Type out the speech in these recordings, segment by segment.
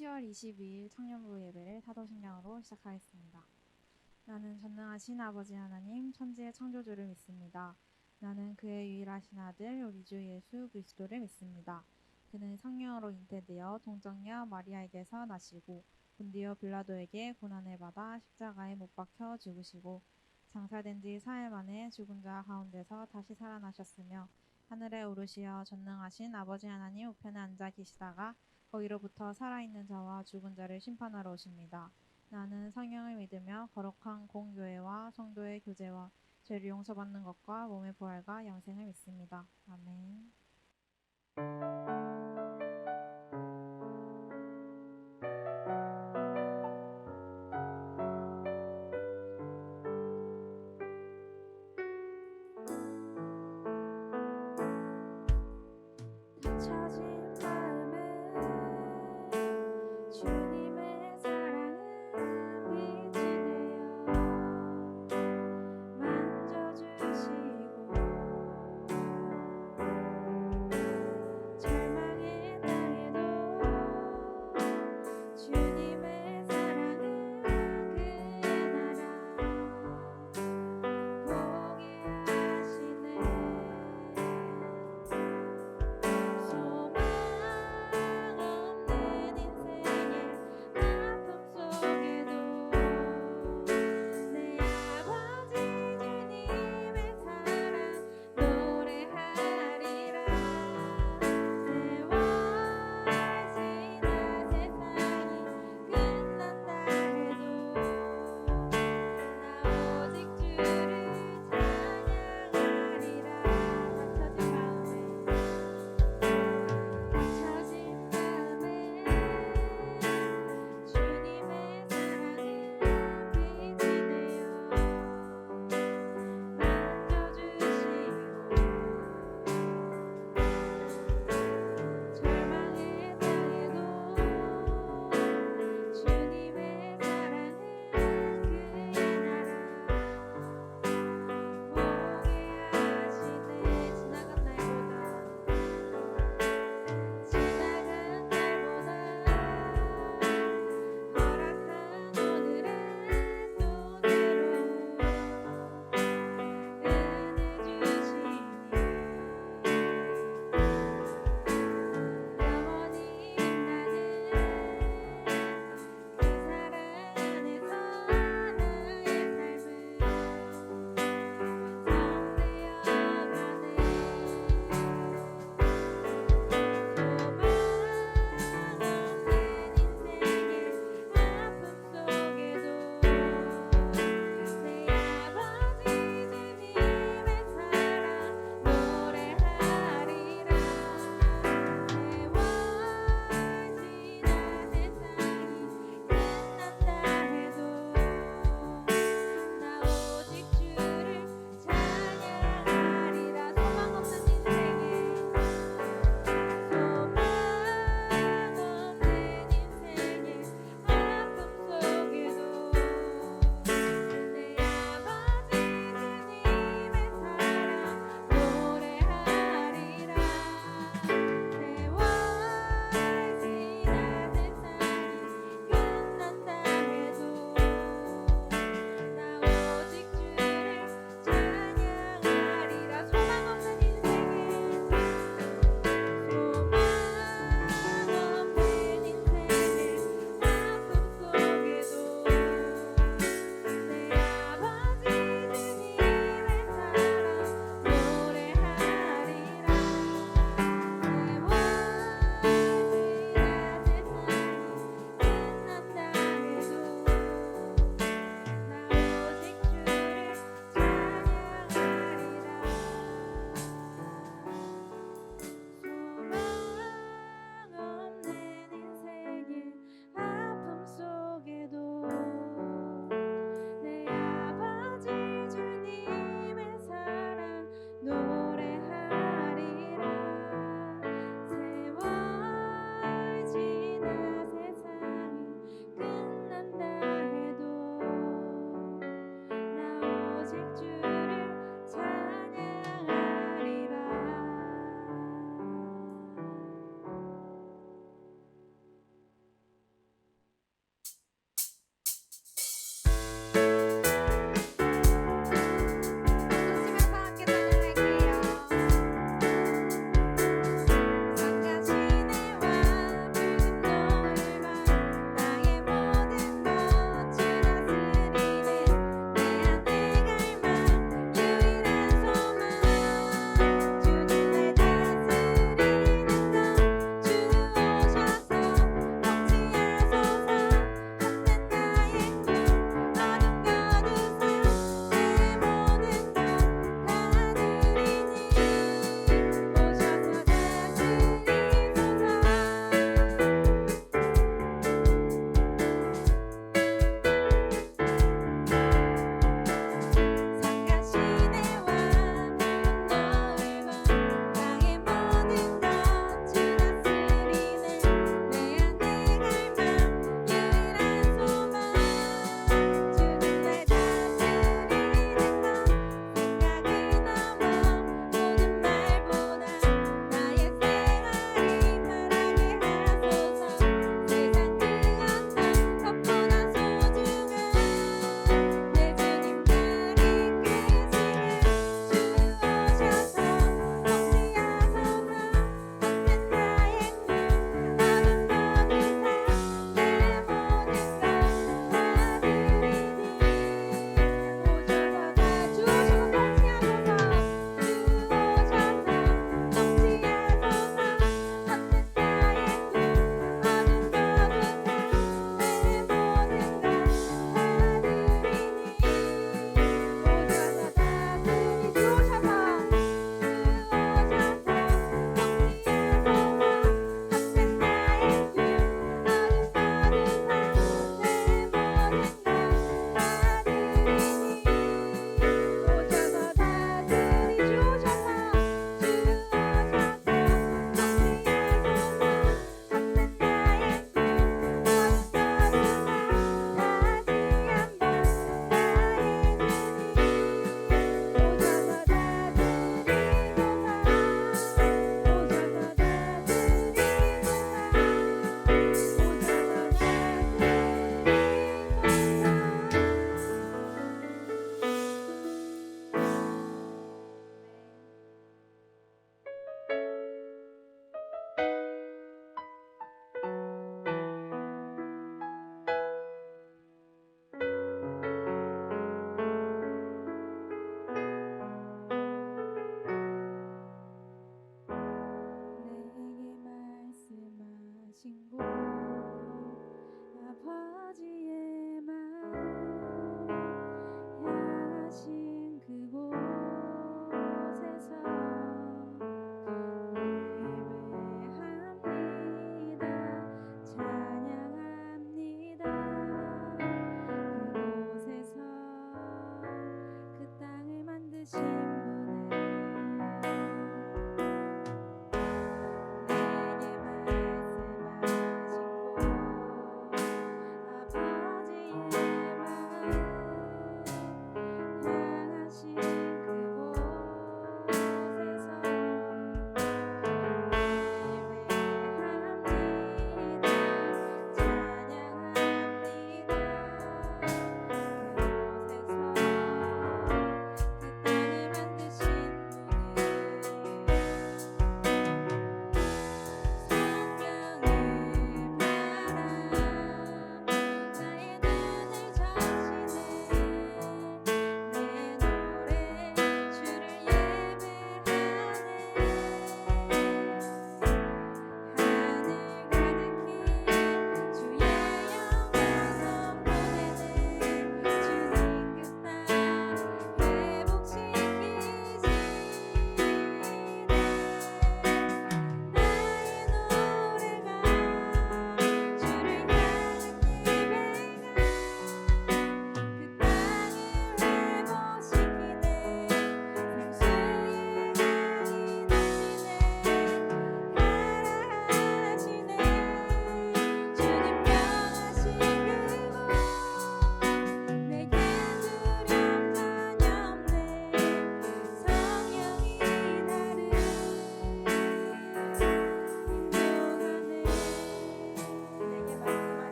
10월 22일 청년부 예배를 사도신경으로 시작하겠습니다. 나는 전능하신 아버지 하나님 천지의 창조주를 믿습니다. 나는 그의 유일하신 아들 우리 주 예수 그리스도를 믿습니다. 그는 성령으로 잉태되어 동정녀 마리아에게서 나시고 본디오 빌라도에게 고난을 받아 십자가에 못 박혀 죽으시고 장사된 지 4일 만에 죽은 자 가운데서 다시 살아나셨으며 하늘에 오르시어 전능하신 아버지 하나님 우편에 앉아 계시다가 거기로부터 살아있는 자와 죽은 자를 심판하러 오십니다. 나는 성령을 믿으며 거룩한 공교회와 성도의 교제와 죄를 용서받는 것과 몸의 부활과 영생을 믿습니다. 아멘. 처진 마음에 주님의 사랑은 빛이 되어 만져주시고 절망의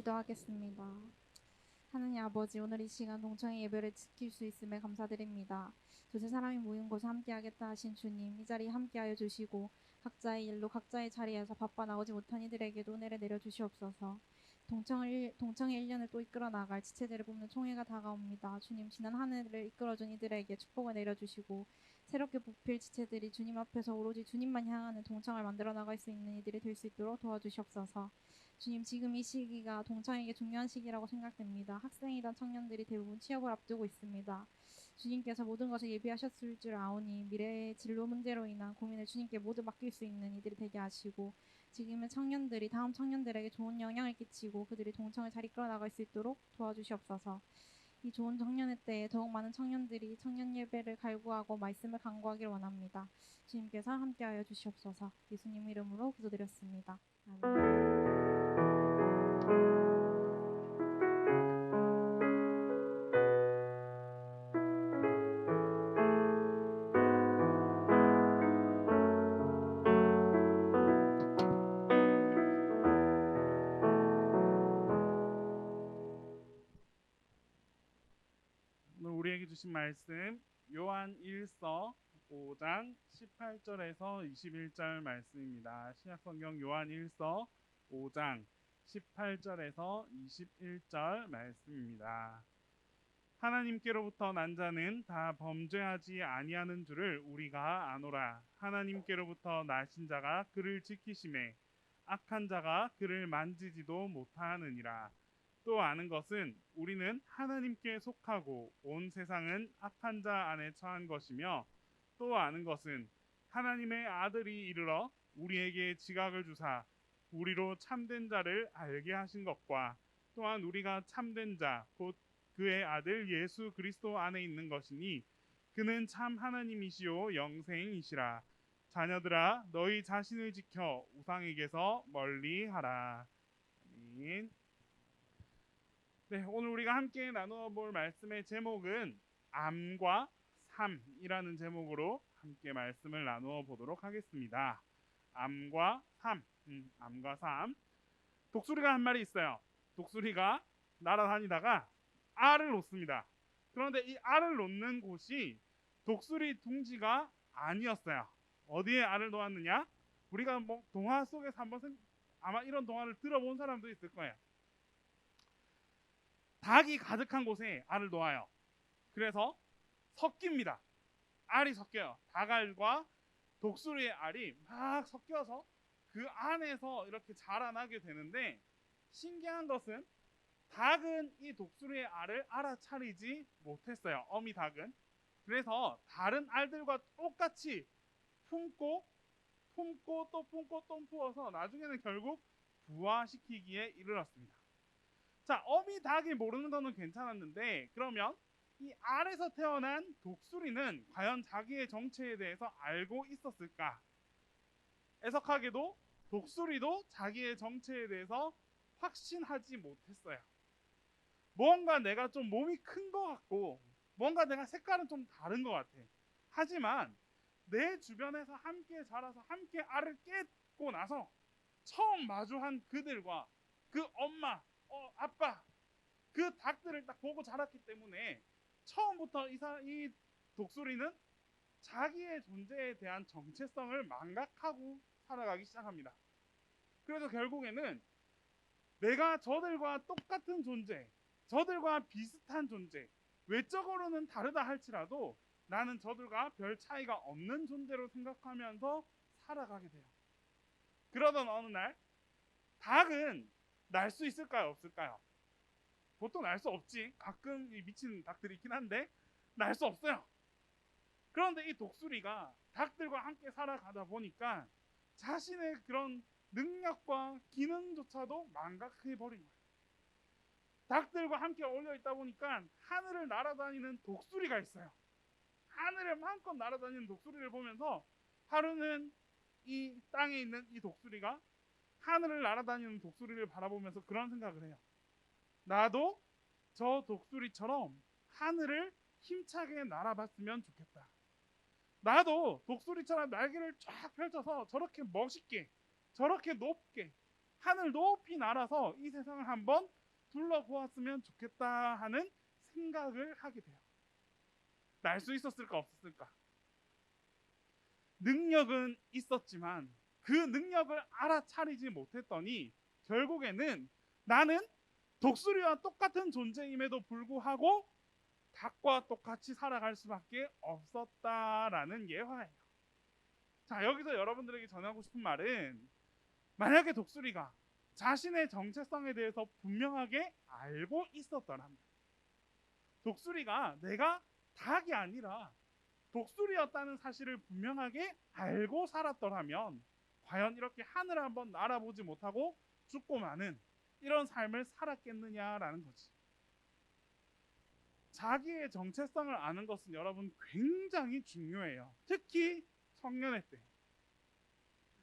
기도하겠습니다. 하느님 아버지, 오늘 이 시간 동청의 예배를 지킬 수 있음에 감사드립니다. 두세 사람이 모인 곳에 함께하겠다 하신 주님, 이 자리에 함께하여 주시고 각자의 일로 각자의 자리에서 바빠 나오지 못한 이들에게도 은혜를 내려주시옵소서. 동청의 1년을 또 이끌어 나갈 지체들을 뽑는 총회가 다가옵니다. 주님, 지난 한 해를 이끌어준 이들에게 축복을 내려주시고 새롭게 뽑힐 지체들이 주님 앞에서 오로지 주님만 향하는 동청을 만들어 나갈 수 있는 이들이 될 수 있도록 도와주시옵소서. 주님, 지금 이 시기가 동창에게 중요한 시기라고 생각됩니다. 학생이던 청년들이 대부분 취업을 앞두고 있습니다. 주님께서 모든 것을 예비하셨을 줄 아오니 미래의 진로 문제로 인한 고민을 주님께 모두 맡길 수 있는 이들이 되게 하시고 지금의 청년들이 다음 청년들에게 좋은 영향을 끼치고 그들이 동청을 잘 이끌어 나갈 수 있도록 도와주시옵소서. 이 좋은 청년의 때에 더욱 많은 청년들이 청년 예배를 갈구하고 말씀을 강구하기를 원합니다. 주님께서 함께하여 주시옵소서. 예수님 이름으로 기도드렸습니다. 아멘. 오늘 우리에게 주신 말씀 요한 1서 5장 18절에서 21절 말씀입니다. 신약성경 요한 1서 5장 18절에서 21절 말씀입니다. 하나님께로부터 난 자는 다 범죄하지 아니하는 줄을 우리가 아노라. 하나님께로부터 나신 자가 그를 지키심에 악한 자가 그를 만지지도 못하느니라. 또 아는 것은 우리는 하나님께 속하고 온 세상은 악한 자 안에 처한 것이며, 또 아는 것은 하나님의 아들이 이르러 우리에게 지각을 주사 우리로 참된 자를 알게 하신 것과, 또한 우리가 참된 자 곧 그의 아들 예수 그리스도 안에 있는 것이니 그는 참 하나님이시요 영생이시라. 자녀들아, 너희 자신을 지켜 우상에게서 멀리하라. 아멘. 네, 오늘 우리가 함께 나누어 볼 말씀의 제목은 암과 삶이라는 제목으로 함께 말씀을 나누어 보도록 하겠습니다. 암과 삶, 암과 삶. 독수리가 한 마리 있어요. 독수리가 날아다니다가 알을 놓습니다. 그런데 이 알을 놓는 곳이 독수리 둥지가 아니었어요. 어디에 알을 놓았느냐? 우리가 뭐 동화 속에서 한번 아마 이런 동화를 들어본 사람도 있을 거예요. 닭이 가득한 곳에 알을 놓아요. 그래서 섞입니다. 알이 섞여요. 닭알과 독수리의 알이 막 섞여서 그 안에서 이렇게 자라나게 되는데, 신기한 것은 닭은 이 독수리의 알을 알아차리지 못했어요. 어미 닭은. 그래서 다른 알들과 똑같이 품고 또 품고 또 품어서 나중에는 결국 부화시키기에 이르렀습니다. 자, 어미 닭이 모르는 거는 괜찮았는데, 그러면 이 알에서 태어난 독수리는 과연 자기의 정체에 대해서 알고 있었을까? 애석하게도 독수리도 자기의 정체에 대해서 확신하지 못했어요. 뭔가 내가 좀 몸이 큰 것 같고, 뭔가 내가 색깔은 좀 다른 것 같아. 하지만 내 주변에서 함께 자라서 함께 알을 깨고 나서 처음 마주한 그들과 그 엄마, 아빠, 그 닭들을 딱 보고 자랐기 때문에 처음부터 이 독수리는 자기의 존재에 대한 정체성을 망각하고 살아가기 시작합니다. 그래서 결국에는 내가 저들과 똑같은 존재, 저들과 비슷한 존재, 외적으로는 다르다 할지라도 나는 저들과 별 차이가 없는 존재로 생각하면서 살아가게 돼요. 그러던 어느 날 닭은 날 수 있을까요? 없을까요? 보통 날 수 없지. 가끔 미친 닭들이 있긴 한데 날 수 없어요. 그런데 이 독수리가 닭들과 함께 살아가다 보니까 자신의 그런 능력과 기능조차도 망각해버린 거예요. 닭들과 함께 어울려 있다 보니까 하늘을 날아다니는 독수리가 있어요. 하늘을 마음껏 날아다니는 독수리를 보면서 하루는 이 땅에 있는 이 독수리가 하늘을 날아다니는 독수리를 바라보면서 그런 생각을 해요. 나도 저 독수리처럼 하늘을 힘차게 날아봤으면 좋겠다. 나도 독수리처럼 날개를 쫙 펼쳐서 저렇게 멋있게, 저렇게 높게 하늘 높이 날아서 이 세상을 한번 둘러보았으면 좋겠다 하는 생각을 하게 돼요. 날 수 있었을까 없었을까? 능력은 있었지만 그 능력을 알아차리지 못했더니 결국에는 나는 독수리와 똑같은 존재임에도 불구하고 닭과 똑같이 살아갈 수밖에 없었다라는 예화예요. 자, 여기서 여러분들에게 전하고 싶은 말은, 만약에 독수리가 자신의 정체성에 대해서 분명하게 알고 있었더라면, 독수리가 내가 닭이 아니라 독수리였다는 사실을 분명하게 알고 살았더라면 과연 이렇게 하늘을 한번 날아보지 못하고 죽고 마는 이런 삶을 살았겠느냐라는 거지. 자기의 정체성을 아는 것은 여러분 굉장히 중요해요. 특히 청년의 때.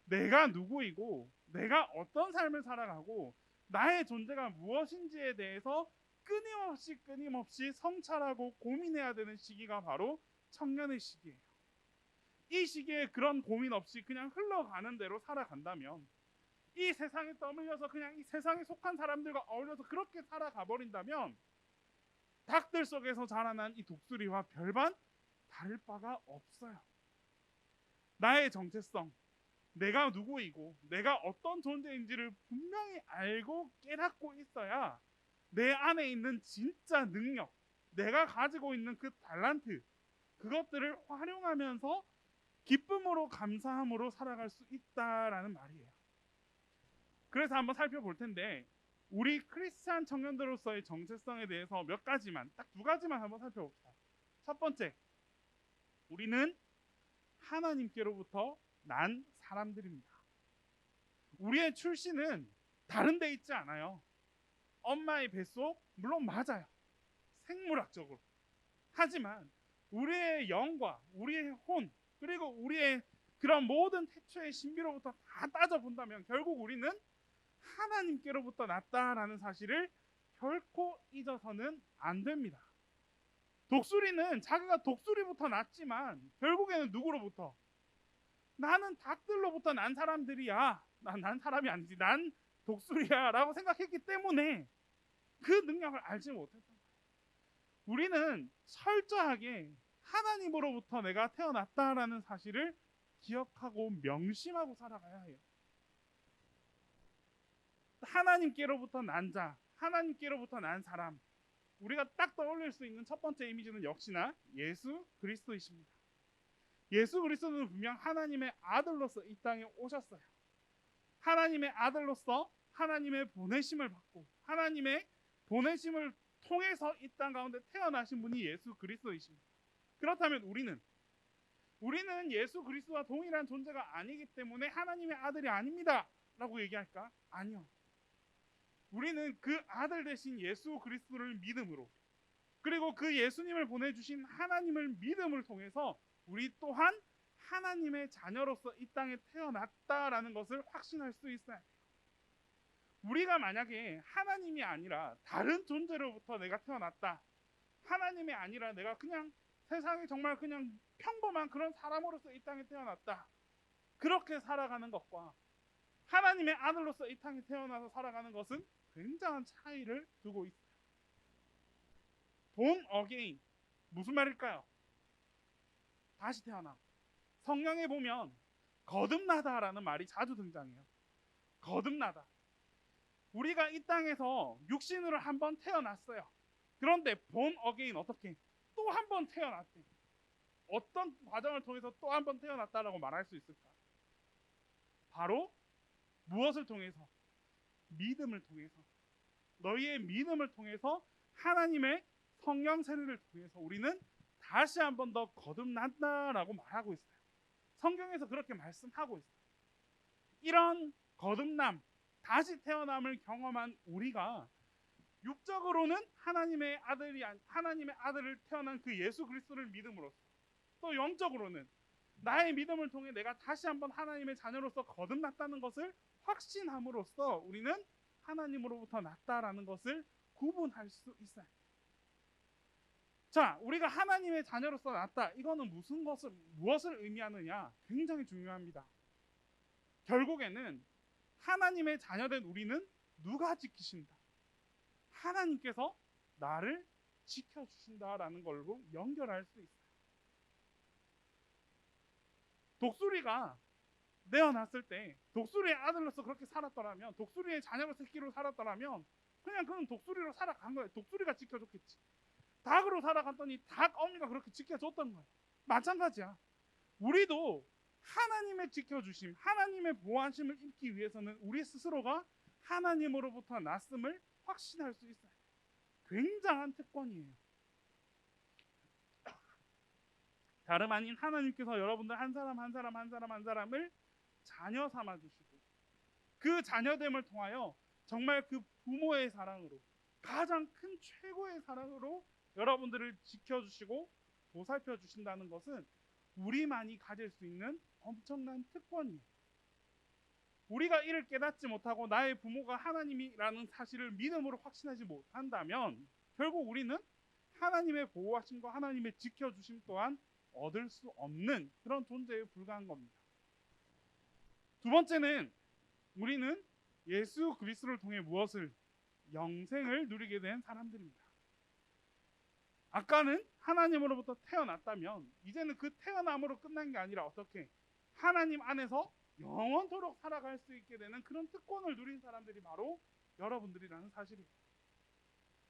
내가 누구이고 내가 어떤 삶을 살아가고 나의 존재가 무엇인지에 대해서 끊임없이 성찰하고 고민해야 되는 시기가 바로 청년의 시기예요. 이 시기에 그런 고민 없이 그냥 흘러가는 대로 살아간다면, 이 세상에 떠밀려서 그냥 이 세상에 속한 사람들과 어울려서 그렇게 살아가 버린다면 닭들 속에서 자라난 이 독수리와 별반 다를 바가 없어요. 나의 정체성, 내가 누구이고 내가 어떤 존재인지를 분명히 알고 깨닫고 있어야 내 안에 있는 진짜 능력, 내가 가지고 있는 그 달란트, 그것들을 활용하면서 기쁨으로 감사함으로 살아갈 수 있다라는 말이에요. 그래서 한번 살펴볼 텐데, 우리 크리스찬 청년들로서의 정체성에 대해서 몇 가지만, 딱 두 가지만 한번 살펴봅시다. 첫 번째, 우리는 하나님께로부터 난 사람들입니다. 우리의 출신은 다른 데 있지 않아요. 엄마의 뱃속, 물론 맞아요, 생물학적으로. 하지만 우리의 영과 우리의 혼, 그리고 우리의 그런 모든 태초의 신비로부터 다 따져본다면 결국 우리는 하나님께로부터 났다라는 사실을 결코 잊어서는 안 됩니다. 독수리는 자기가 독수리부터 났지만 결국에는 누구로부터? 나는 닭들로부터 난 사람들이야, 난 사람이 아니지, 난 독수리야 라고 생각했기 때문에 그 능력을 알지 못했던 거예요. 우리는 철저하게 하나님으로부터 내가 태어났다라는 사실을 기억하고 명심하고 살아가야 해요. 하나님께로부터 난 자, 하나님께로부터 난 사람, 우리가 딱 떠올릴 수 있는 첫 번째 이미지는 역시나 예수 그리스도이십니다. 예수 그리스도는 분명 하나님의 아들로서 이 땅에 오셨어요. 하나님의 아들로서 하나님의 보내심을 받고 하나님의 보내심을 통해서 이 땅 가운데 태어나신 분이 예수 그리스도이십니다. 그렇다면 우리는 예수 그리스도와 동일한 존재가 아니기 때문에 하나님의 아들이 아닙니다 라고 얘기할까? 아니요. 우리는 그 아들 대신 예수 그리스도를 믿음으로, 그리고 그 예수님을 보내주신 하나님을 믿음을 통해서 우리 또한 하나님의 자녀로서 이 땅에 태어났다라는 것을 확신할 수 있어야 돼요. 우리가 만약에 하나님이 아니라 다른 존재로부터 내가 태어났다, 하나님이 아니라 내가 그냥 세상에 정말 그냥 평범한 그런 사람으로서 이 땅에 태어났다, 그렇게 살아가는 것과 하나님의 아들로서 이 땅에 태어나서 살아가는 것은 굉장한 차이를 두고 있어요. born again, 무슨 말일까요? 다시 태어남. 성경에 보면 거듭나다라는 말이 자주 등장해요. 거듭나다. 우리가 이 땅에서 육신으로 한번 태어났어요. 그런데 born again, 어떻게? 또 한 번 태어났대. 어떤 과정을 통해서 또 한 번 태어났다라고 말할 수 있을까? 바로 무엇을 통해서? 믿음을 통해서. 너희의 믿음을 통해서 하나님의 성령 세례를 통해서 우리는 다시 한 번 더 거듭난다라고 말하고 있어요. 성경에서 그렇게 말씀하고 있어요. 이런 거듭남, 다시 태어남을 경험한 우리가 육적으로는 하나님의 아들을 태어난 그 예수 그리스도를 믿음으로써, 또 영적으로는 나의 믿음을 통해 내가 다시 한번 하나님의 자녀로서 거듭났다는 것을 확신함으로써 우리는 하나님으로부터 났다라는 것을 구분할 수 있어요. 자, 우리가 하나님의 자녀로서 났다, 이거는 무엇을 의미하느냐? 굉장히 중요합니다. 결국에는 하나님의 자녀된 우리는 누가 지키신다? 하나님께서 나를 지켜주신다라는 걸로 연결할 수 있어요. 독수리가 내어놨을 때 독수리의 아들로서 그렇게 살았더라면, 독수리의 자녀로 새끼로 살았더라면 그냥 그는 독수리로 살아간 거예요. 독수리가 지켜줬겠지. 닭으로 살아갔더니 닭 어미가 그렇게 지켜줬던 거예요. 마찬가지야. 우리도 하나님의 지켜주심, 하나님의 보호하심을 입기 위해서는 우리 스스로가 하나님으로부터 났음을 확신할 수 있어요. 굉장한 특권이에요. 다름 아닌 하나님께서 여러분들 한 사람을 자녀 삼아 주시고, 그 자녀됨을 통하여 정말 그 부모의 사랑으로, 가장 큰 최고의 사랑으로 여러분들을 지켜주시고 보살펴 주신다는 것은 우리만이 가질 수 있는 엄청난 특권이에요. 우리가 이를 깨닫지 못하고 나의 부모가 하나님이라는 사실을 믿음으로 확신하지 못한다면 결국 우리는 하나님의 보호하심과 하나님의 지켜주심 또한 얻을 수 없는 그런 존재에 불과한 겁니다. 두 번째는 우리는 예수 그리스도를 통해 무엇을? 영생을 누리게 된 사람들입니다. 아까는 하나님으로부터 태어났다면 이제는 그 태어남으로 끝난 게 아니라 어떻게? 하나님 안에서 영원토록 살아갈 수 있게 되는 그런 특권을 누린 사람들이 바로 여러분들이라는 사실이에요.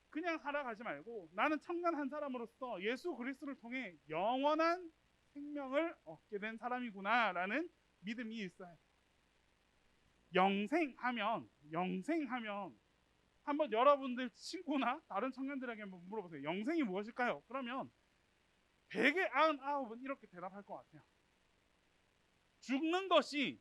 그냥 살아가지 말고 나는 청년 한 사람으로서 예수 그리스도를 통해 영원한 생명을 얻게 된 사람이구나라는 믿음이 있어요. 영생하면 한번 여러분들 친구나 다른 청년들에게 한번 물어보세요. 영생이 무엇일까요? 그러면 100에 99은 이렇게 대답할 것 같아요. 죽는 것이,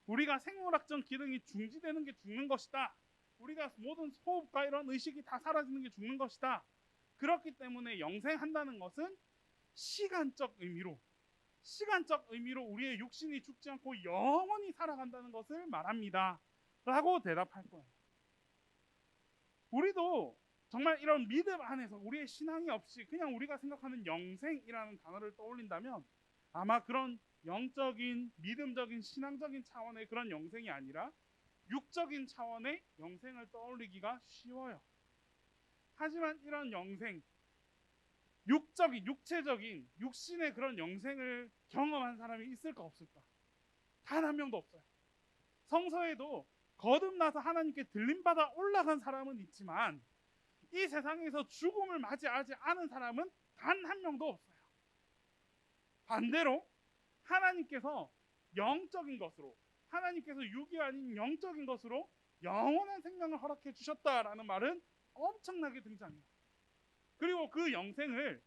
우리가 생물학적 기능이 중지되는 게 죽는 것이다. 우리가 모든 호흡과 이런 의식이 다 사라지는 게 죽는 것이다. 그렇기 때문에 영생한다는 것은 시간적 의미로 우리의 육신이 죽지 않고 영원히 살아간다는 것을 말합니다 라고 대답할 거예요. 우리도 정말 이런 믿음 안에서 우리의 신앙이 없이 그냥 우리가 생각하는 영생이라는 단어를 떠올린다면 아마 그런 영적인, 믿음적인, 신앙적인 차원의 그런 영생이 아니라 육적인 차원의 영생을 떠올리기가 쉬워요. 하지만 이런 영생, 육적인, 육체적인, 육신의 그런 영생을 경험한 사람이 있을까 없을까? 단 한 명도 없어요. 성서에도 거듭나서 하나님께 들림받아 올라간 사람은 있지만 이 세상에서 죽음을 맞이하지 않은 사람은 단 한 명도 없어요. 반대로 하나님께서 영적인 것으로, 하나님께서 육이 아닌 영적인 것으로 영원한 생명을 허락해 주셨다라는 말은 엄청나게 등장해요. 그리고 그 영생을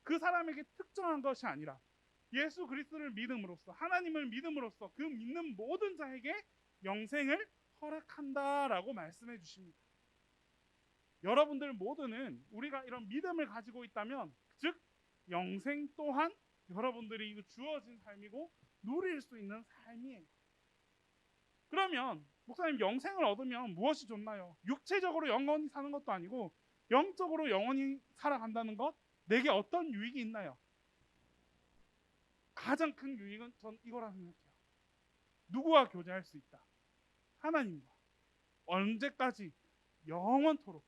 그 사람에게 특정한 것이 아니라 예수 그리스도를 믿음으로써, 하나님을 믿음으로써 그 믿는 모든 자에게 영생을 허락한다라고 말씀해 주십니다. 여러분들 모두는 우리가 이런 믿음을 가지고 있다면, 즉 영생 또한 여러분들이 주어진 삶이고 누릴 수 있는 삶이에요. 그러면 목사님, 영생을 얻으면 무엇이 좋나요? 육체적으로 영원히 사는 것도 아니고 영적으로 영원히 살아간다는 것, 내게 어떤 유익이 있나요? 가장 큰 유익은 전 이거라 생각해요. 누구와 교제할 수 있다? 하나님과. 언제까지? 영원토록.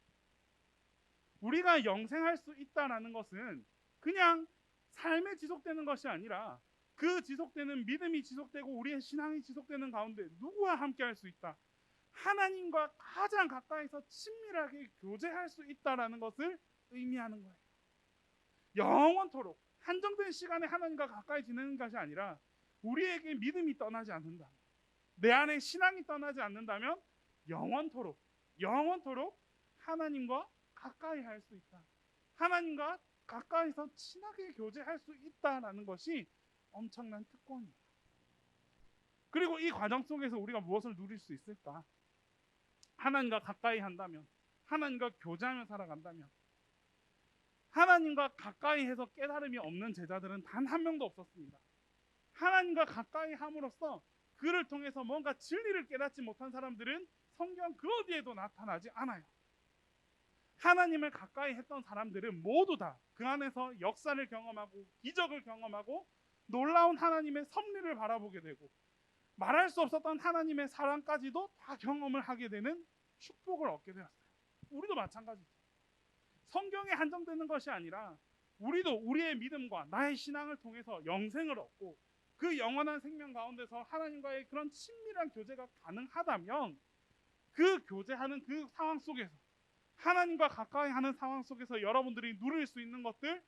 우리가 영생할 수 있다라는 것은 그냥 삶에 지속되는 것이 아니라 그 지속되는 믿음이 지속되고 우리의 신앙이 지속되는 가운데 누구와 함께 할 수 있다? 하나님과 가장 가까이서 친밀하게 교제할 수 있다라는 것을 의미하는 거예요. 영원토록 한정된 시간에 하나님과 가까이 지내는 것이 아니라 우리에게 믿음이 떠나지 않는다, 내 안에 신앙이 떠나지 않는다면 영원토록 하나님과 가까이 할 수 있다, 하나님과 가까이서 친하게 교제할 수 있다라는 것이 엄청난 특권이에요. 그리고 이 과정 속에서 우리가 무엇을 누릴 수 있을까? 하나님과 가까이 한다면, 하나님과 교제하며 살아간다면, 하나님과 가까이 해서 깨달음이 없는 제자들은 단 한 명도 없었습니다. 하나님과 가까이 함으로써 그를 통해서 뭔가 진리를 깨닫지 못한 사람들은 성경 그 어디에도 나타나지 않아요. 하나님을 가까이 했던 사람들은 모두 다 그 안에서 역사를 경험하고 기적을 경험하고 놀라운 하나님의 섭리를 바라보게 되고 말할 수 없었던 하나님의 사랑까지도 다 경험을 하게 되는 축복을 얻게 되었어요. 우리도 마찬가지죠. 성경에 한정되는 것이 아니라 우리도 우리의 믿음과 나의 신앙을 통해서 영생을 얻고 그 영원한 생명 가운데서 하나님과의 그런 친밀한 교제가 가능하다면 그 교제하는 그 상황 속에서 하나님과 가까이 하는 상황 속에서 여러분들이 누릴 수 있는 것들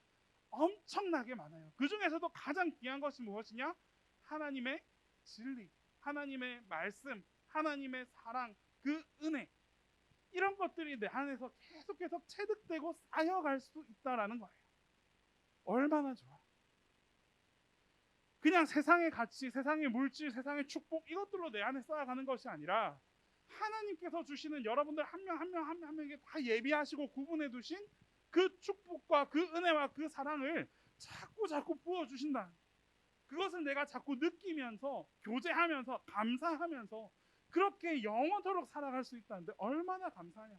엄청나게 많아요. 그 중에서도 가장 귀한 것이 무엇이냐? 하나님의 진리, 하나님의 말씀, 하나님의 사랑, 그 은혜, 이런 것들이 내 안에서 계속해서 체득되고 쌓여갈 수 있다라는 거예요. 얼마나 좋아. 그냥 세상의 가치, 세상의 물질, 세상의 축복 이것들로 내 안에 쌓아가는 것이 아니라 하나님께서 주시는 여러분들 한 명 한 명 한 명에게 다 예비하시고 구분해 두신 그 축복과 그 은혜와 그 사랑을 자꾸 부어주신다. 그것을 내가 자꾸 느끼면서 교제하면서 감사하면서 그렇게 영원토록 살아갈 수 있다는데 얼마나 감사하냐.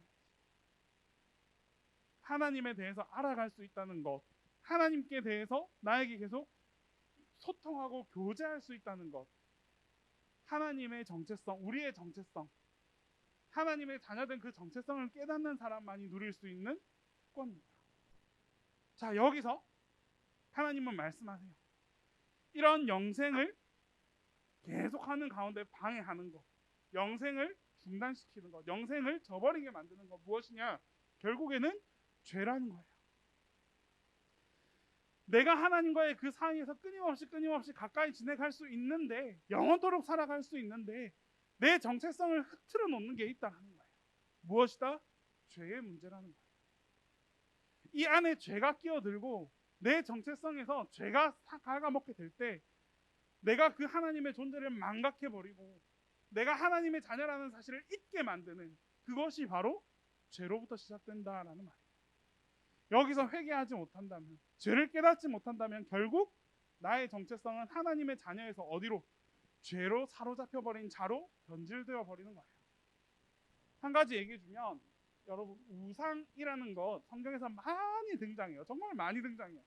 하나님에 대해서 알아갈 수 있다는 것, 하나님께 대해서 나에게 계속 소통하고 교제할 수 있다는 것, 하나님의 정체성, 우리의 정체성, 하나님의 자녀된 그 정체성을 깨닫는 사람만이 누릴 수 있는 축복입니다. 자, 여기서 하나님은 말씀하세요. 이런 영생을 계속하는 가운데 방해하는 것, 영생을 중단시키는 것, 영생을 저버리게 만드는 것 무엇이냐? 결국에는 죄라는 거예요. 내가 하나님과의 그 사이에서 끊임없이 가까이 지내갈 수 있는데, 영원토록 살아갈 수 있는데 내 정체성을 흐트러 놓는 게 있다는 거예요. 무엇이다? 죄의 문제라는 거예요. 이 안에 죄가 끼어들고 내 정체성에서 죄가 갉아먹게 될 때 내가 그 하나님의 존재를 망각해버리고 내가 하나님의 자녀라는 사실을 잊게 만드는 그것이 바로 죄로부터 시작된다라는 말이에요. 여기서 회개하지 못한다면, 죄를 깨닫지 못한다면 결국 나의 정체성은 하나님의 자녀에서 어디로? 죄로 사로잡혀버린 자로 변질되어 버리는 거예요. 한 가지 얘기해 주면, 여러분, 우상이라는 것 성경에서 많이 등장해요. 정말 많이 등장해요.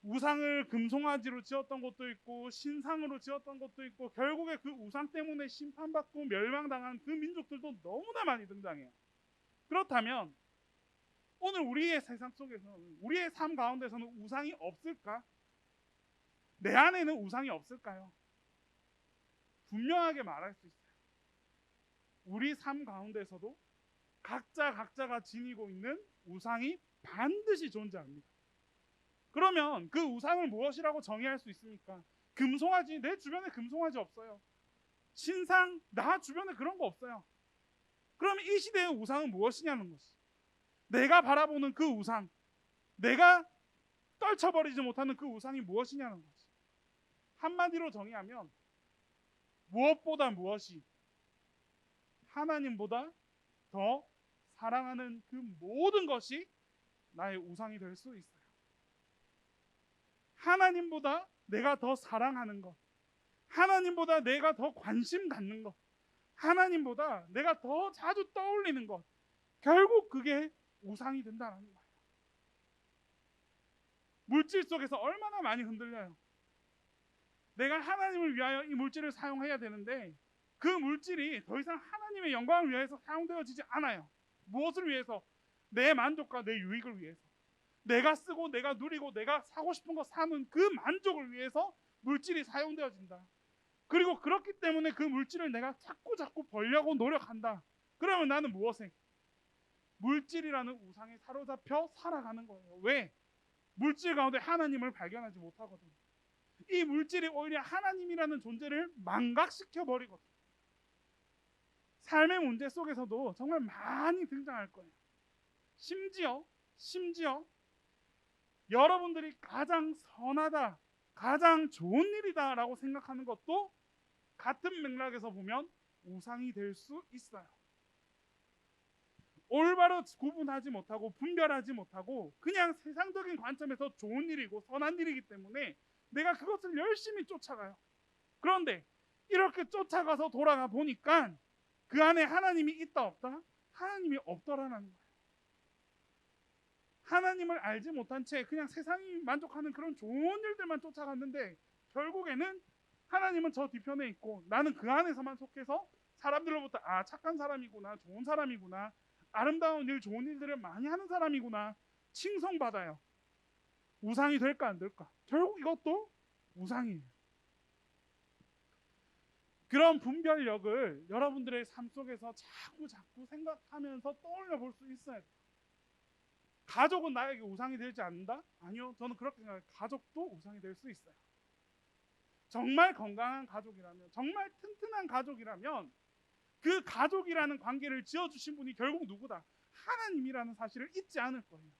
우상을 금송아지로 지었던 것도 있고 신상으로 지었던 것도 있고 결국에 그 우상 때문에 심판받고 멸망당한 그 민족들도 너무나 많이 등장해요. 그렇다면 오늘 우리의 세상 속에서는, 우리의 삶 가운데서는 우상이 없을까? 내 안에는 우상이 없을까요? 분명하게 말할 수 있어요. 우리 삶 가운데서도 각자가 지니고 있는 우상이 반드시 존재합니다. 그러면 그 우상을 무엇이라고 정의할 수 있습니까? 금송아지, 내 주변에 금송아지 없어요. 신상, 나 주변에 그런 거 없어요. 그럼 이 시대의 우상은 무엇이냐는 것이, 내가 바라보는 그 우상, 내가 떨쳐버리지 못하는 그 우상이 무엇이냐는 것이, 한마디로 정의하면 무엇보다 무엇이 하나님보다 더 사랑하는 그 모든 것이 나의 우상이 될 수 있어요. 하나님보다 내가 더 사랑하는 것, 하나님보다 내가 더 관심 갖는 것, 하나님보다 내가 더 자주 떠올리는 것, 결국 그게 우상이 된다는 거예요. 물질 속에서 얼마나 많이 흔들려요. 내가 하나님을 위하여 이 물질을 사용해야 되는데 그 물질이 더 이상 하나님의 영광을 위해서 사용되어지지 않아요. 무엇을 위해서? 내 만족과 내 유익을 위해서, 내가 쓰고 내가 누리고 내가 사고 싶은 거 사는 그 만족을 위해서 물질이 사용되어진다. 그리고 그렇기 때문에 그 물질을 내가 자꾸 벌려고 노력한다. 그러면 나는 무엇에? 물질이라는 우상에 사로잡혀 살아가는 거예요. 왜? 물질 가운데 하나님을 발견하지 못하거든. 이 물질이 오히려 하나님이라는 존재를 망각시켜 버리거든. 삶의 문제 속에서도 정말 많이 등장할 거예요. 심지어 여러분들이 가장 선하다, 가장 좋은 일이다라고 생각하는 것도 같은 맥락에서 보면 우상이 될 수 있어요. 올바로 구분하지 못하고 분별하지 못하고 그냥 세상적인 관점에서 좋은 일이고 선한 일이기 때문에 내가 그것을 열심히 쫓아가요. 그런데 이렇게 쫓아가서 돌아가 보니까 그 안에 하나님이 있다 없다? 하나님이 없더라는 거예요. 하나님을 알지 못한 채 그냥 세상이 만족하는 그런 좋은 일들만 쫓아갔는데 결국에는 하나님은 저 뒤편에 있고 나는 그 안에서만 속해서 사람들로부터 아 착한 사람이구나, 좋은 사람이구나, 아름다운 일, 좋은 일들을 많이 하는 사람이구나 칭송받아요. 우상이 될까 안 될까? 결국 이것도 우상이에요. 그런 분별력을 여러분들의 삶 속에서 자꾸 생각하면서 떠올려 볼 수 있어야 돼요. 가족은 나에게 우상이 되지 않는다? 아니요, 저는 그렇게 생각해요. 가족도 우상이 될 수 있어요. 정말 건강한 가족이라면, 정말 튼튼한 가족이라면 그 가족이라는 관계를 지어주신 분이 결국 누구다? 하나님이라는 사실을 잊지 않을 거예요.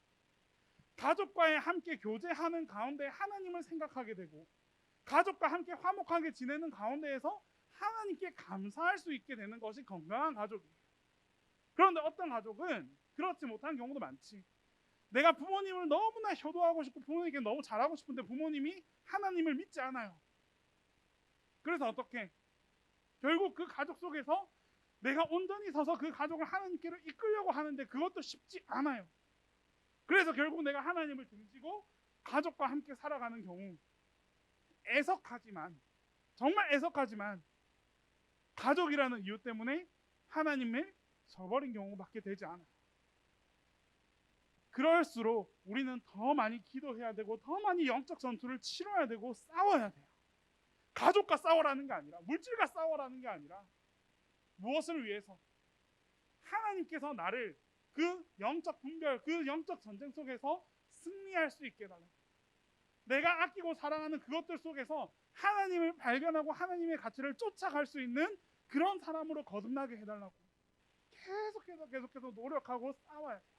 가족과의 함께 교제하는 가운데 하나님을 생각하게 되고 가족과 함께 화목하게 지내는 가운데에서 하나님께 감사할 수 있게 되는 것이 건강한 가족이에요. 그런데 어떤 가족은 그렇지 못한 경우도 많지. 내가 부모님을 너무나 효도하고 싶고 부모님께 너무 잘하고 싶은데 부모님이 하나님을 믿지 않아요. 그래서 어떻게? 결국 그 가족 속에서 내가 온전히 서서 그 가족을 하나님께로 이끌려고 하는데 그것도 쉽지 않아요. 그래서 결국 내가 하나님을 등지고 가족과 함께 살아가는 경우 애석하지만 정말 애석하지만 가족이라는 이유 때문에 하나님을 저버린 경우밖에 되지 않아요. 그럴수록 우리는 더 많이 기도해야 되고 더 많이 영적 전투를 치러야 되고 싸워야 돼요. 가족과 싸워라는 게 아니라 물질과 싸워라는 게 아니라 무엇을 위해서? 하나님께서 나를 그 영적 분별, 그 영적 전쟁 속에서 승리할 수 있게 해달라. 내가 아끼고 사랑하는 그것들 속에서 하나님을 발견하고 하나님의 가치를 쫓아갈 수 있는 그런 사람으로 거듭나게 해달라고 계속해서 노력하고 싸워야 돼요.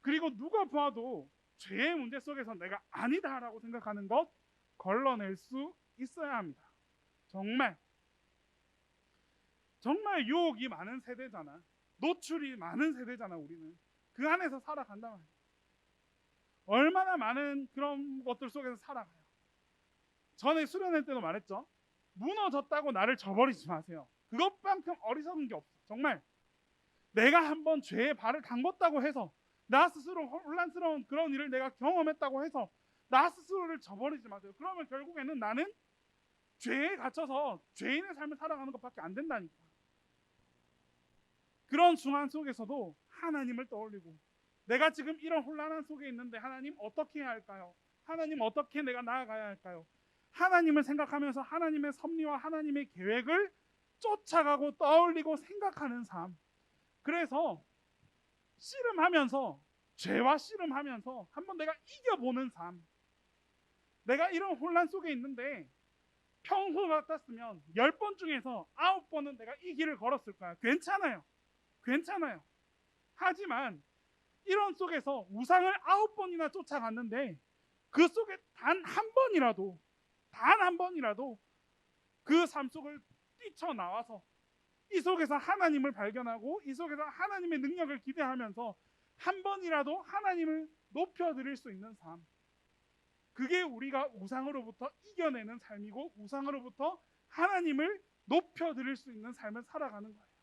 그리고 누가 봐도 죄의 문제 속에서 내가 아니다라고 생각하는 것 걸러낼 수 있어야 합니다. 정말 유혹이 많은 세대잖아. 노출이 많은 세대잖아. 우리는 그 안에서 살아간단 말이야. 얼마나 많은 그런 것들 속에서 살아가요. 전에 수련회 때도 말했죠. 무너졌다고 나를 저버리지 마세요. 그것만큼 어리석은 게 없어. 정말 내가 한번 죄의 발을 담궜다고 해서 나 스스로 혼란스러운 그런 일을 내가 경험했다고 해서 나 스스로를 저버리지 마세요. 그러면 결국에는 나는 죄에 갇혀서 죄인의 삶을 살아가는 것밖에 안 된다니까. 그런 중환 속에서도 하나님을 떠올리고 내가 지금 이런 혼란한 속에 있는데 하나님 어떻게 해야 할까요? 하나님 어떻게 내가 나아가야 할까요? 하나님을 생각하면서 하나님의 섭리와 하나님의 계획을 쫓아가고 떠올리고 생각하는 삶. 그래서 씨름하면서 죄와 씨름하면서 한번 내가 이겨보는 삶. 내가 이런 혼란 속에 있는데 평소 같았으면 10번 중에서 9번은 내가 이 길을 걸었을 거야. 괜찮아요. 하지만 이런 속에서 우상을 9번이나 쫓아갔는데 그 속에 단 한 번이라도 그 삶 속을 뛰쳐나와서 이 속에서 하나님을 발견하고 이 속에서 하나님의 능력을 기대하면서 한 번이라도 하나님을 높여드릴 수 있는 삶. 그게 우리가 우상으로부터 이겨내는 삶이고 우상으로부터 하나님을 높여드릴 수 있는 삶을 살아가는 거예요.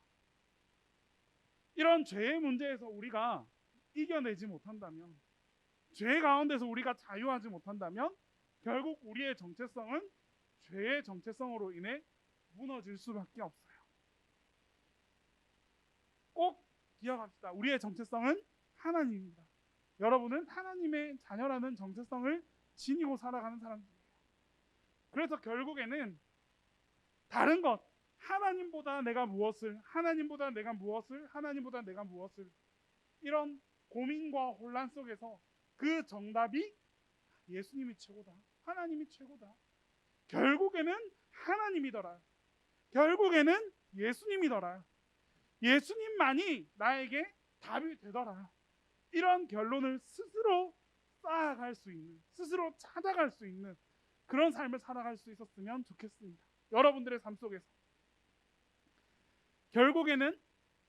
이런 죄의 문제에서 우리가 이겨내지 못한다면, 죄 가운데서 우리가 자유하지 못한다면 결국 우리의 정체성은 죄의 정체성으로 인해 무너질 수밖에 없어요. 꼭 기억합시다. 우리의 정체성은 하나님입니다. 여러분은 하나님의 자녀라는 정체성을 지니고 살아가는 사람들이에요. 그래서 결국에는 다른 것, 하나님보다 내가 무엇을 이런 고민과 혼란 속에서 그 정답이 예수님이 최고다, 하나님이 최고다. 결국에는 하나님이더라. 결국에는 예수님이더라. 예수님만이 나에게 답이 되더라. 이런 결론을 스스로 쌓아갈 수 있는, 스스로 찾아갈 수 있는 그런 삶을 살아갈 수 있었으면 좋겠습니다. 여러분들의 삶 속에서 결국에는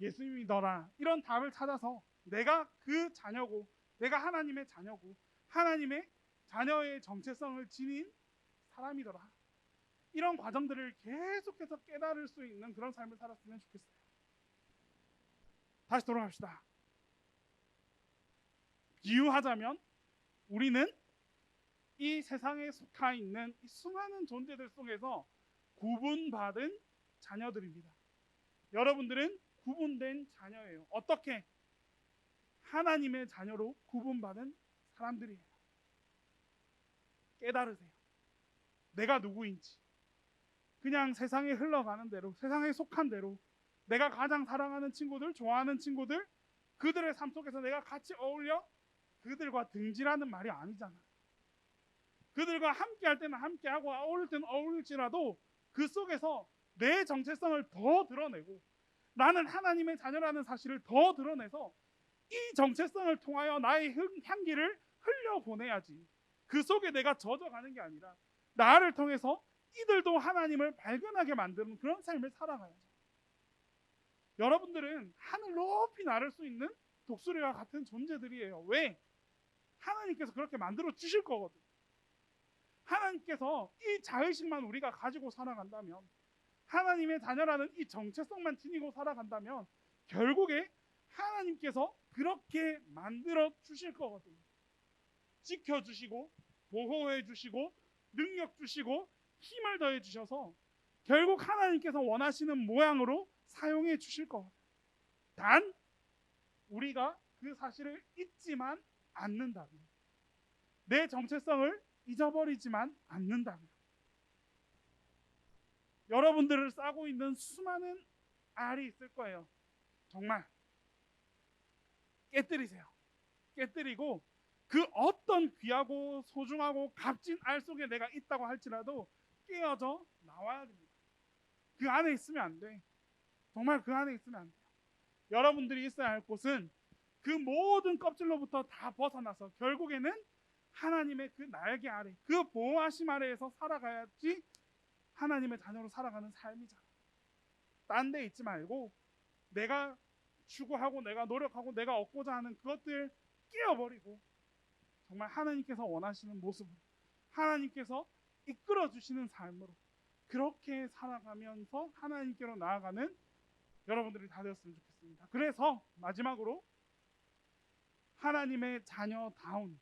예수님이더라 이런 답을 찾아서 내가 그 자녀고, 내가 하나님의 자녀고, 하나님의 자녀의 정체성을 지닌 사람이더라. 이런 과정들을 계속해서 깨달을 수 있는 그런 삶을 살았으면 좋겠어요. 다시 돌아갑시다. 비유하자면 우리는 이 세상에 속해 있는 이 수많은 존재들 속에서 구분받은 자녀들입니다. 여러분들은 구분된 자녀예요. 어떻게? 하나님의 자녀로 구분받은 사람들이에요. 깨달으세요. 내가 누구인지. 그냥 세상에 흘러가는 대로, 세상에 속한 대로, 내가 가장 사랑하는 친구들, 좋아하는 친구들, 그들의 삶 속에서 내가 같이 어울려 그들과 등지라는 말이 아니잖아. 그들과 함께 할 때는 함께하고 어울릴 때는 어울릴지라도 그 속에서 내 정체성을 더 드러내고 나는 하나님의 자녀라는 사실을 더 드러내서 이 정체성을 통하여 나의 향기를 흘려보내야지. 그 속에 내가 젖어가는 게 아니라 나를 통해서 이들도 하나님을 발견하게 만드는 그런 삶을 살아가야죠. 여러분들은 하늘 높이 나를 수 있는 독수리와 같은 존재들이에요. 왜? 하나님께서 그렇게 만들어 주실 거거든. 하나님께서 이 자의식만 우리가 가지고 살아간다면, 하나님의 자녀라는 이 정체성만 지니고 살아간다면 결국에 하나님께서 그렇게 만들어 주실 거거든요. 지켜주시고 보호해 주시고 능력 주시고 힘을 더해 주셔서 결국 하나님께서 원하시는 모양으로 사용해 주실 거거든요. 단 우리가 그 사실을 잊지만 않는다면, 내 정체성을 잊어버리지만 않는다면, 여러분들을 싸고 있는 수많은 알이 있을 거예요. 정말 깨뜨리세요. 깨뜨리고 그 어떤 귀하고 소중하고 값진 알 속에 내가 있다고 할지라도 깨어져 나와야 됩니다. 그 안에 있으면 안 돼. 정말 그 안에 있으면 안 돼요. 여러분들이 있어야 할 곳은 그 모든 껍질로부터 다 벗어나서 결국에는 하나님의 그 날개 아래, 그 보호하심 아래에서 살아가야지 하나님의 자녀로 살아가는 삶이잖아. 딴 데 있지 말고 내가 추구하고 내가 노력하고 내가 얻고자 하는 그것들 깨어버리고 정말 하나님께서 원하시는 모습으로, 하나님께서 이끌어 주시는 삶으로 그렇게 살아가면서 하나님께로 나아가는 여러분들이 다 되었으면 좋겠습니다. 그래서 마지막으로 하나님의 자녀다운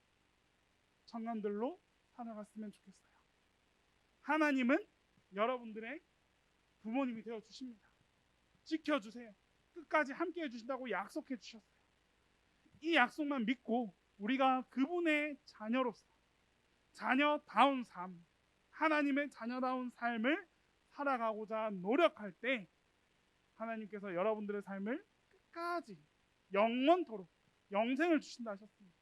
청년들로 살아갔으면 좋겠어요. 하나님은 여러분들의 부모님이 되어 주십니다. 지켜주세요. 끝까지 함께 해주신다고 약속해 주셨어요. 이 약속만 믿고 우리가 그분의 자녀로서 자녀다운 삶, 하나님의 자녀다운 삶을 살아가고자 노력할 때 하나님께서 여러분들의 삶을 끝까지 영원토록 영생을 주신다 하셨습니다.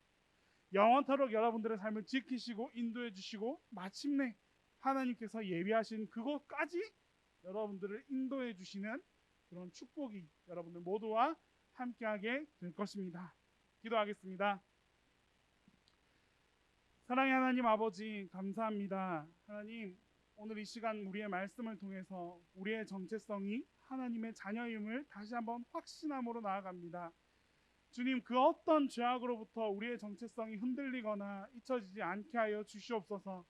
영원토록 여러분들의 삶을 지키시고 인도해 주시고 마침내 하나님께서 예비하신 그곳까지 여러분들을 인도해 주시는 그런 축복이 여러분들 모두와 함께하게 될 것입니다. 기도하겠습니다. 사랑의 하나님 아버지, 감사합니다. 하나님, 오늘 이 시간 우리의 말씀을 통해서 우리의 정체성이 하나님의 자녀임을 다시 한번 확신함으로 나아갑니다. 주님, 그 어떤 죄악으로부터 우리의 정체성이 흔들리거나 잊혀지지 않게 하여 주시옵소서.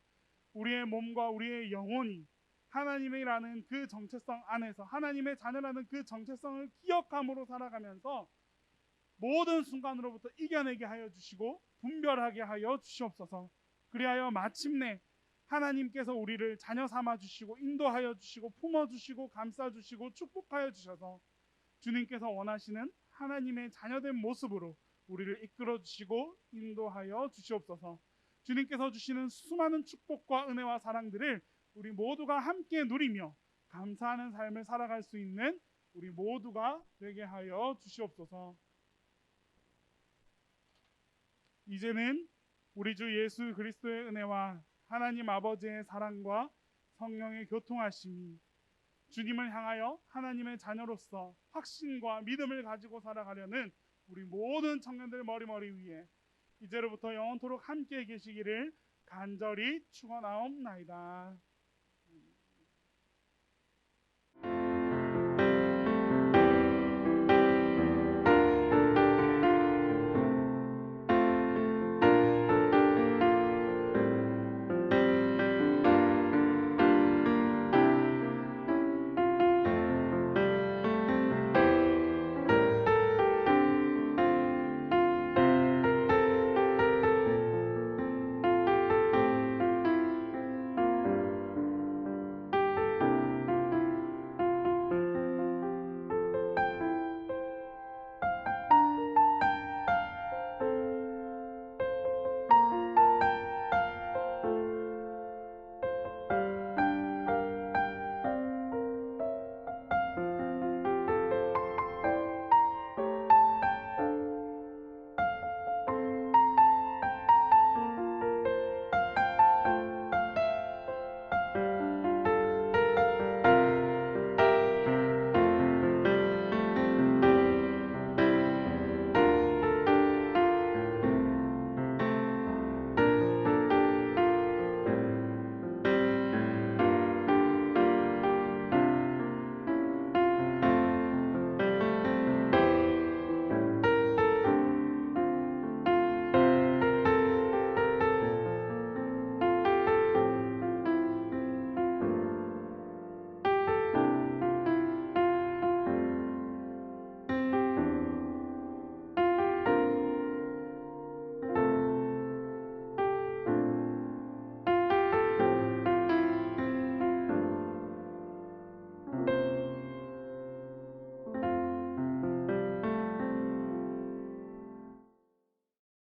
우리의 몸과 우리의 영혼이 하나님이라는 그 정체성 안에서 하나님의 자녀라는 그 정체성을 기억함으로 살아가면서 모든 순간으로부터 이겨내게 하여 주시고 분별하게 하여 주시옵소서. 그리하여 마침내 하나님께서 우리를 자녀 삼아 주시고 인도하여 주시고 품어 주시고 감싸 주시고 축복하여 주셔서 주님께서 원하시는 하나님의 자녀된 모습으로 우리를 이끌어 주시고 인도하여 주시옵소서. 주님께서 주시는 수많은 축복과 은혜와 사랑들을 우리 모두가 함께 누리며 감사하는 삶을 살아갈 수 있는 우리 모두가 되게 하여 주시옵소서. 이제는 우리 주 예수 그리스도의 은혜와 하나님 아버지의 사랑과 성령의 교통하심이 주님을 향하여 하나님의 자녀로서 확신과 믿음을 가지고 살아가려는 우리 모든 청년들 머리 위에 이제로부터 영원토록 함께 계시기를 간절히 축원하옵나이다.